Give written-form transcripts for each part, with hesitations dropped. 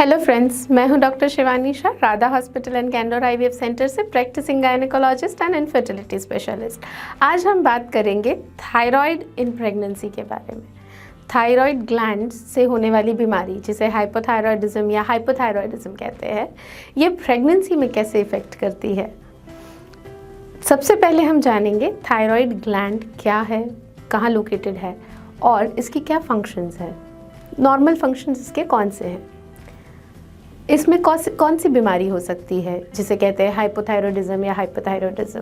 Hello friends, मैं हूं doctor Shivani Shah, Radha hospital and Candor IVF centre से practising gynaecologist and infertility specialist. आज हम बात करेंगे थायराइड इन प्रेगनेंसी के बारे में। थायराइड ग्लैंड से होने वाली बीमारी जिसे हाइपोथायरॉयडिज्म या हाइपोथायरॉयडिज्म कहते हैं, ये प्रेगनेंसी में कैसे इफेक्ट करती है। सबसे पहले हम जानेंगे थायराइड ग्लैंड क्या है, कहाँ लोकेटेड है और इसकी क्या फंक्शंस हैं। नॉर्मल फंक्शंस इसके कौन से हैं, इसमें कौन सी बीमारी हो सकती है जिसे कहते हैं हाइपोथायरॉयडिज्म या हाइपोथायरॉयडिज्म।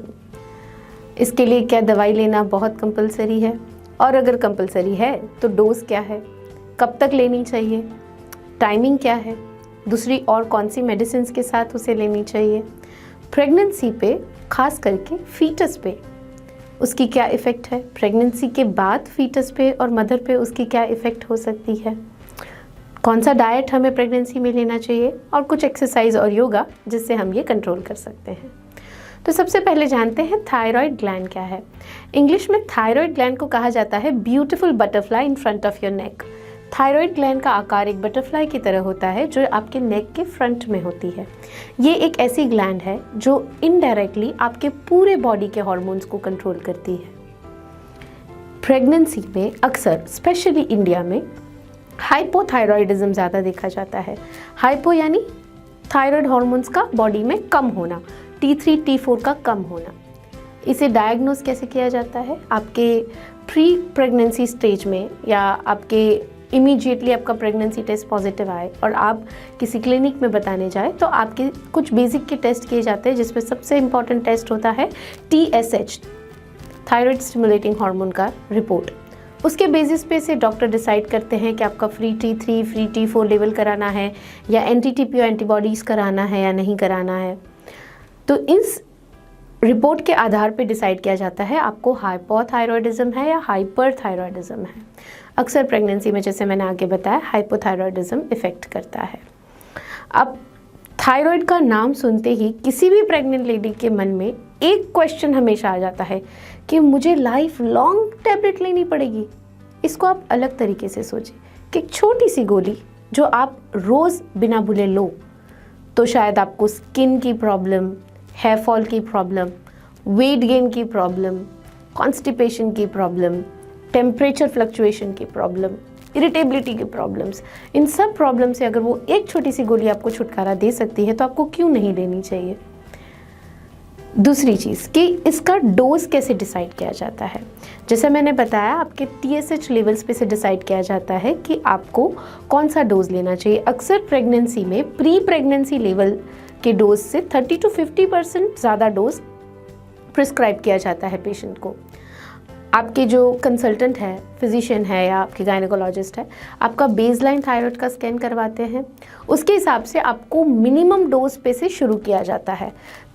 इसके लिए क्या दवाई लेना बहुत कंपलसरी है, और अगर कंपलसरी है तो डोज क्या है, कब तक लेनी चाहिए, टाइमिंग क्या है, दूसरी और कौन सी मेडिसिन के साथ उसे लेनी चाहिए। प्रेगनेंसी पे खास करके फीटस पे उसकी क्या इफ़ेक्ट है, प्रेगनेंसी के बाद फीटस पे और मदर पे उसकी क्या इफ़ेक्ट हो सकती है, कौन सा डाइट हमें प्रेगनेंसी में लेना चाहिए और कुछ एक्सरसाइज और योगा जिससे हम ये कंट्रोल कर सकते हैं। तो सबसे पहले जानते हैं थायराइड ग्लैंड क्या है। इंग्लिश में थायराइड ग्लैंड को कहा जाता है beautiful butterfly in front of your neck. Thyroid gland का आकार एक बटरफ्लाई की तरह होता है जो आपके नेक के फ्रंट में होती है। ये एक ऐसी ग्लैंड है जो इनडायरेक्टली आपके पूरे बॉडी के हॉर्मोन्स को कंट्रोल करती है। प्रेगनेंसी में अक्सर स्पेशली इंडिया में हाइपोथायरॉयडिज्म ज़्यादा देखा जाता है। हाइपो यानी थायराइड हार्मोन्स का बॉडी में कम होना, T3 T4 का कम होना। इसे डायग्नोस कैसे किया जाता है, आपके प्री प्रेगनेंसी स्टेज में या आपके इमीडिएटली आपका प्रेगनेंसी टेस्ट पॉजिटिव आए और आप किसी क्लिनिक में बताने जाए तो आपके कुछ बेसिक के टेस्ट किए जाते हैं, जिसमें सबसे इम्पॉर्टेंट टेस्ट होता है TSH, थायराइड स्टिमुलेटिंग हार्मोन का रिपोर्ट। उसके बेसिस पे से डॉक्टर डिसाइड करते हैं कि आपका free T3 free T4 level कराना है या NTTPO एंटीबॉडीज़ कराना है या नहीं कराना है। तो इस रिपोर्ट के आधार पे डिसाइड किया जाता है आपको हाइपोथायरॉयडिज्म है या हाइपरथायरॉयडिज्म है। अक्सर प्रेगनेंसी में, जैसे मैंने आगे बताया, हाइपोथायरॉयडिज्म इफेक्ट करता है। अब थायराइड का नाम सुनते ही किसी भी प्रेग्नेंट लेडी के मन में एक क्वेश्चन हमेशा आ जाता है कि मुझे लाइफ लॉन्ग टैबलेट लेनी पड़ेगी। इसको आप अलग तरीके से सोचें कि एक छोटी सी गोली जो आप रोज़ बिना भूले लो तो शायद आपको स्किन की प्रॉब्लम, हेयर फॉल की प्रॉब्लम, वेट गेन की प्रॉब्लम, कॉन्स्टिपेशन की प्रॉब्लम, टेम्परेचर फ्लक्चुएशन की प्रॉब्लम, इरिटेबिलिटी की प्रॉब्लम्स, इन सब प्रॉब्लम से अगर वो एक छोटी सी गोली आपको छुटकारा दे सकती है तो आपको क्यों नहीं लेनी चाहिए। दूसरी चीज़ कि इसका डोज कैसे डिसाइड किया जाता है। जैसे मैंने बताया, आपके TSH लेवल्स पे से डिसाइड किया जाता है कि आपको कौन सा डोज लेना चाहिए। अक्सर प्रेगनेंसी में प्री प्रेगनेंसी लेवल के डोज से 30 to 50% ज़्यादा डोज प्रिस्क्राइब किया जाता है पेशेंट को। आपके जो कंसल्टेंट है, फिजिशियन है या आपके गायनेकोलॉजिस्ट है, आपका बेसलाइन थायराइड का स्कैन करवाते हैं। उसके हिसाब से आपको मिनिमम डोज पे से शुरू किया जाता है।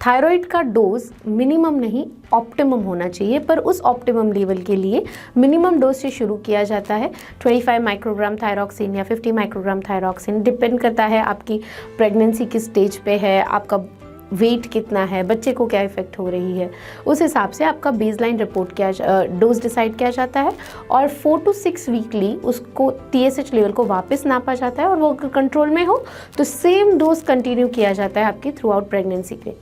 थायराइड का डोज मिनिमम नहीं ऑप्टिमम होना चाहिए, पर उस ऑप्टिमम लेवल के लिए मिनिमम डोज से शुरू किया जाता है। 25 माइक्रोग्राम थायरॉक्सिन या 50 माइक्रोग्राम थायरॉक्सिन, डिपेंड करता है आपकी प्रेगनेंसी किस स्टेज पे है, आपका वेट कितना है, बच्चे को क्या इफेक्ट हो रही है, उस हिसाब से आपका बेसलाइन रिपोर्ट डोज डिसाइड किया जाता है और 4 to 6 वीकली उसको TSH लेवल को वापस नापा जाता है और वो कंट्रोल में हो तो सेम डोज कंटिन्यू किया जाता है आपकी थ्रू आउट प्रेगनेंसी पे।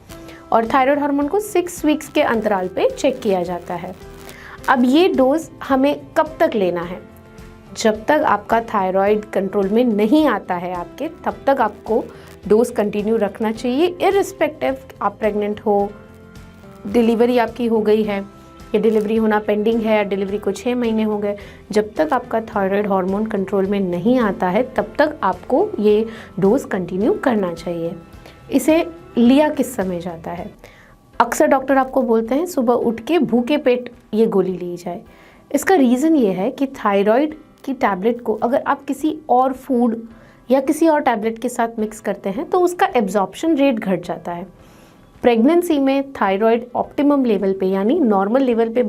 और थायराइड हार्मोन को 6 वीक्स के अंतराल पे चेक किया जाता है। अब ये डोज हमें कब तक लेना है, जब तक आपका थायराइड कंट्रोल में नहीं आता है आपके, तब तक आपको डोज कंटिन्यू रखना चाहिए, इररिस्पेक्टिव आप प्रेग्नेंट हो, डिलीवरी आपकी हो गई है या डिलीवरी होना पेंडिंग है या डिलीवरी को 6 महीने हो गए। जब तक आपका थायराइड हार्मोन कंट्रोल में नहीं आता है तब तक आपको ये डोज कंटिन्यू करना चाहिए। इसे लिया किस समय जाता है, अक्सर डॉक्टर आपको बोलते हैं सुबह उठ के भूखे पेट ये गोली ली जाए। इसका रीज़न ये है कि थायराइड की टैबलेट को अगर आप किसी और फूड या किसी और टैबलेट के साथ मिक्स करते हैं तो उसका एब्जॉर्प्शन रेट घट जाता है। प्रेगनेंसी में थायराइड ऑप्टिमम लेवल पे यानी नॉर्मल लेवल पे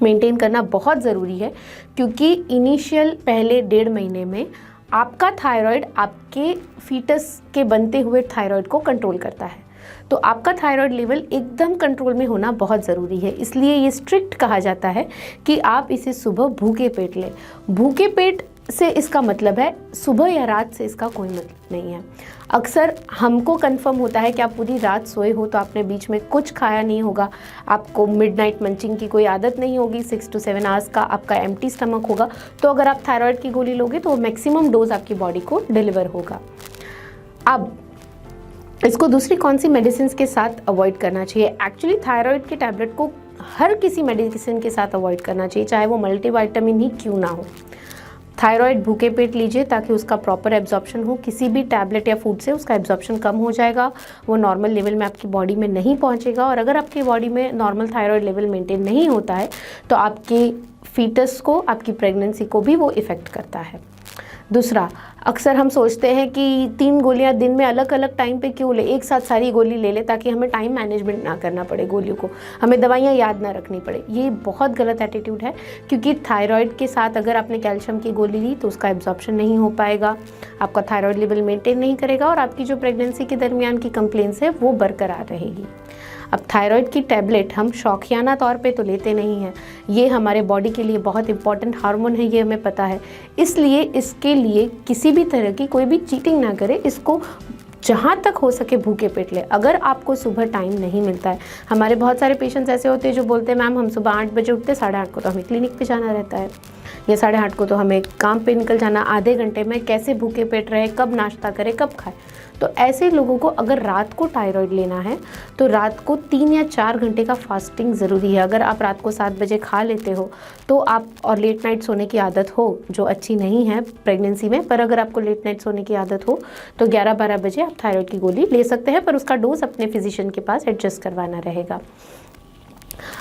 मेंटेन करना बहुत ज़रूरी है, क्योंकि इनिशियल पहले 1.5 महीने में आपका थायराइड आपके फीटस के बनते हुए थायराइड को कंट्रोल करता है। तो आपका थायराइड लेवल एकदम कंट्रोल में होना बहुत ज़रूरी है। इसलिए ये स्ट्रिक्ट कहा जाता है कि आप इसे सुबह भूखे पेट लें। भूखे पेट से इसका मतलब है सुबह या रात से इसका कोई मतलब नहीं है। अक्सर हमको कंफर्म होता है कि आप पूरी रात सोए हो तो आपने बीच में कुछ खाया नहीं होगा, आपको मिडनाइट मंचिंग की कोई आदत नहीं होगी, 6 to 7 आवर्स का आपका एम्प्टी स्टमक होगा, तो अगर आप थायराइड की गोली लोगे तो मैक्सिमम डोज आपकी बॉडी को डिलीवर होगा। अब इसको दूसरी कौन सी मेडिसिन के साथ अवॉइड करना चाहिए? एक्चुअली थायराइड के टैबलेट को हर किसी मेडिसिन के साथ अवॉइड करना चाहिए, चाहे वो मल्टीविटामिन ही क्यों ना हो। थायराइड भूखे पेट लीजिए ताकि उसका प्रॉपर एब्जॉर्प्शन हो। किसी भी टैबलेट या फूड से उसका एब्जॉर्प्शन कम हो जाएगा, वो नॉर्मल लेवल में आपकी बॉडी में नहीं पहुंचेगा। और अगर आपकी बॉडी में नॉर्मल थायराइड लेवल मेंटेन नहीं होता है तो आपके फीटस को, आपकी प्रेगनेंसी को भी वो इफ़ेक्ट करता है। दूसरा, अक्सर हम सोचते हैं कि 3 गोलियां दिन में अलग अलग टाइम पे क्यों ले, एक साथ सारी गोली ले ले ताकि हमें टाइम मैनेजमेंट ना करना पड़े, गोलियों को हमें दवाइयां याद ना रखनी पड़े। ये बहुत गलत एटीट्यूड है, क्योंकि थायराइड के साथ अगर आपने कैल्शियम की गोली ली तो उसका एब्जॉर्प्शन नहीं हो पाएगा, आपका थायराइड लेवल मेंटेन नहीं करेगा और आपकी जो प्रेगनेंसी के दरमियान की कंप्लेंट्स है वो बरकरार रहेगी। अब थायराइड की टैबलेट हम शौकियाना तौर पे तो लेते नहीं हैं, ये हमारे बॉडी के लिए बहुत इंपॉर्टेंट हार्मोन है, ये हमें पता है। इसलिए इसके लिए किसी भी तरह की कोई भी चीटिंग ना करे, इसको जहाँ तक हो सके भूखे पेट ले। अगर आपको सुबह टाइम नहीं मिलता है, हमारे बहुत सारे पेशेंट्स ऐसे होते हैं जो बोलते हैं मैम हम सुबह 8 बजे उठते, 8:30 को तो हमें क्लिनिक पे जाना रहता है, या 8:30 को तो हमें काम पे निकल जाना, आधे घंटे में कैसे भूखे पेट रहे, कब नाश्ता करें, कब खाए। तो ऐसे लोगों को अगर रात को थायराइड लेना है तो रात को 3 या 4 घंटे का फास्टिंग ज़रूरी है। अगर आप रात को 7 बजे खा लेते हो तो आप, और लेट नाइट सोने की आदत हो जो अच्छी नहीं है प्रेगनेंसी में, पर अगर आपको लेट नाइट सोने की आदत हो तो 11-12 बजे आप थायराइड की गोली ले सकते हैं, पर उसका डोज अपने फिजिशियन के पास एडजस्ट करवाना रहेगा।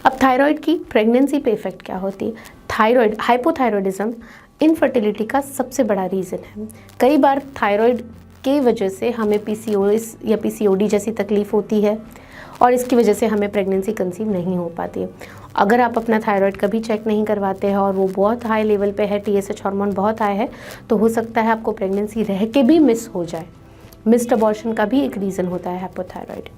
अब थायराइड की प्रेगनेंसी पे इफेक्ट क्या होती है? थायराइड, हाइपोथायरॉयडिज्म इनफर्टिलिटी का सबसे बड़ा रीज़न है। कई बार थायराइड की वजह से हमें पीसीओएस या पीसीओडी जैसी तकलीफ़ होती है और इसकी वजह से हमें प्रेगनेंसी कंसीव नहीं हो पाती है। अगर आप अपना थायराइड कभी चेक नहीं करवाते हैं और वो बहुत हाई लेवल पे है, टीएसएच हार्मोन बहुत हाई है, तो हो सकता है आपको प्रेगनेंसी रह के भी मिस हो जाए। मिस्ड अबॉर्शन का भी एक रीज़न होता है हाइपोथायराइड।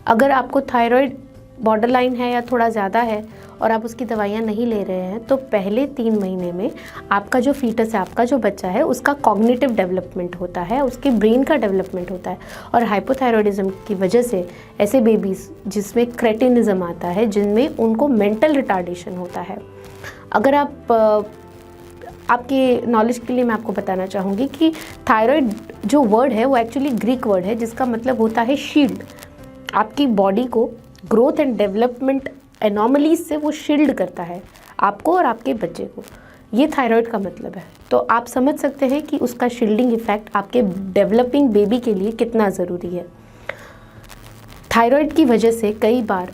अगर आपको थायराइड बॉर्डरलाइन है या थोड़ा ज़्यादा है और आप उसकी दवाइयाँ नहीं ले रहे हैं तो पहले 3 महीने में आपका जो फीटस है, आपका जो बच्चा है, उसका कॉग्निटिव डेवलपमेंट होता है, उसके ब्रेन का डेवलपमेंट होता है। और हाइपोथायरॉयडिज्म की वजह से ऐसे बेबीज़ जिसमें क्रेटिनिज्म आता है, जिनमें उनको मेंटल रिटार्डेशन होता है। अगर आप आपके नॉलेज के लिए मैं आपको बताना चाहूँगी कि थायराइड जो वर्ड है वो एक्चुअली ग्रीक वर्ड है जिसका मतलब होता है शील्ड। आपकी बॉडी को ग्रोथ एंड डेवलपमेंट एनॉमलीज से वो शील्ड करता है, आपको और आपके बच्चे को। ये थायराइड का मतलब है। तो आप समझ सकते हैं कि उसका शील्डिंग इफेक्ट आपके डेवलपिंग बेबी के लिए कितना ज़रूरी है। थायराइड की वजह से कई बार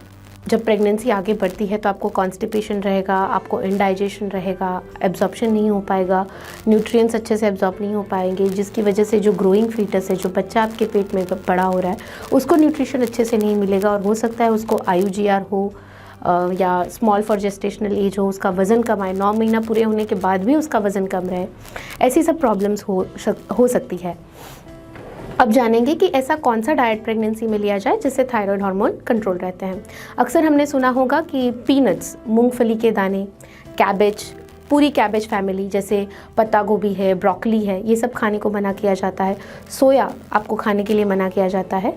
जब प्रेगनेंसी आगे बढ़ती है तो आपको कॉन्स्टिपेशन रहेगा, आपको इंडाइजेशन रहेगा, एब्जॉर्प्शन नहीं हो पाएगा, न्यूट्रिएंट्स अच्छे से एब्जॉर्ब नहीं हो पाएंगे, जिसकी वजह से जो ग्रोइंग फीटस है, जो बच्चा आपके पेट में बड़ा हो रहा है, उसको न्यूट्रिशन अच्छे से नहीं मिलेगा और हो सकता है उसको IUGR हो या स्मॉल फॉर जेस्टेशनल एज हो, उसका वज़न कम आए, 9 महीना पूरे होने के बाद भी उसका वज़न कम रहे। ऐसी सब प्रॉब्लम्स हो सकती है। अब जानेंगे कि ऐसा कौन सा डाइट प्रेगनेंसी में लिया जाए जिससे थायराइड हार्मोन कंट्रोल रहते हैं। अक्सर हमने सुना होगा कि पीनट्स, मूंगफली के दाने, कैबेज, पूरी कैबेज फैमिली जैसे पत्ता गोभी है, ब्रोकली है, ये सब खाने को मना किया जाता है। सोया आपको खाने के लिए मना किया जाता है।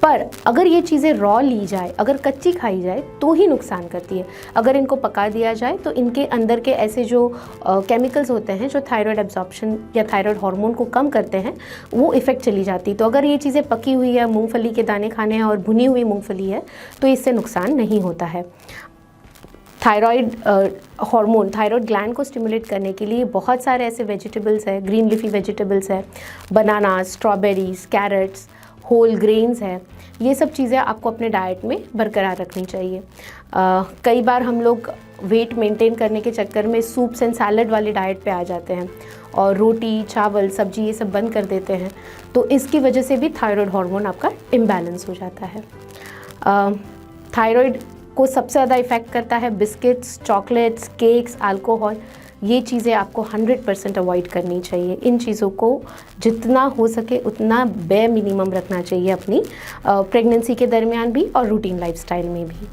पर अगर ये चीज़ें रॉ ली जाए, अगर कच्ची खाई जाए तो ही नुकसान करती है। अगर इनको पका दिया जाए तो इनके अंदर के ऐसे जो केमिकल्स होते हैं जो थायराइड एब्जॉर्प्शन या थायराइड हार्मोन को कम करते हैं, वो इफ़ेक्ट चली जाती। तो अगर ये चीज़ें पकी हुई है, मूंगफली के दाने खाने हैं और भुनी हुई मूंगफली है, तो इससे नुकसान नहीं होता है। थायराइड हार्मोन, थायराइड ग्लैंड को स्टिमुलेट करने के लिए बहुत सारे ऐसे वेजिटेबल्स है, ग्रीन लीफी वेजिटेबल्स है, बनाना, स्ट्रॉबेरीज, कैरेट्स, होल ग्रेन्स है, ये सब चीज़ें आपको अपने डाइट में बरकरार रखनी चाहिए। कई बार हम लोग वेट मेंटेन करने के चक्कर में सूप्स एंड सैलड वाली डाइट पे आ जाते हैं और रोटी, चावल, सब्जी ये सब बंद कर देते हैं, तो इसकी वजह से भी थायराइड हार्मोन आपका इम्बैलेंस हो जाता है। थायराइड को सबसे ज़्यादा इफ़ेक्ट करता है बिस्किट्स, चॉकलेट्स, केक्स, अल्कोहल। ये चीज़ें आपको 100% अवॉइड करनी चाहिए। इन चीज़ों को जितना हो सके उतना बे मिनिमम रखना चाहिए अपनी प्रेगनेंसी के दरमियान भी और रूटीन लाइफस्टाइल में भी।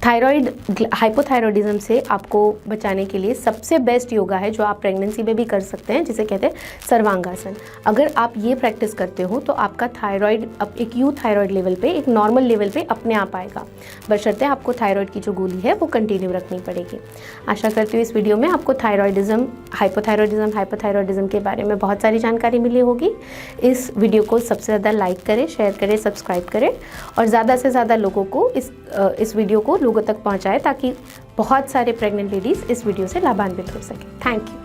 थायराइड हाइपोथायरॉयडिज्म से आपको बचाने के लिए सबसे बेस्ट योगा है जो आप प्रेगनेंसी में भी कर सकते हैं, जिसे कहते हैं सर्वांगासन। अगर आप ये प्रैक्टिस करते हो तो आपका थायराइड अब एक यूथायराइड लेवल पे, एक नॉर्मल लेवल पे अपने आप आएगा, बशर्ते आपको थायराइड की जो गोली है वो कंटिन्यू रखनी पड़ेगी। आशा करती हूँ इस वीडियो में आपको थायराइडिज्म, हाइपोथायरॉयडिज्म के बारे में बहुत सारी जानकारी मिली होगी। इस वीडियो को सबसे ज़्यादा लाइक करें, शेयर करें, सब्सक्राइब करें और ज़्यादा से ज़्यादा लोगों को इस वीडियो को लोगों तक पहुंचाएं ताकि बहुत सारे प्रेग्नेंट लेडीज़ इस वीडियो से लाभान्वित हो सकें। Thank you.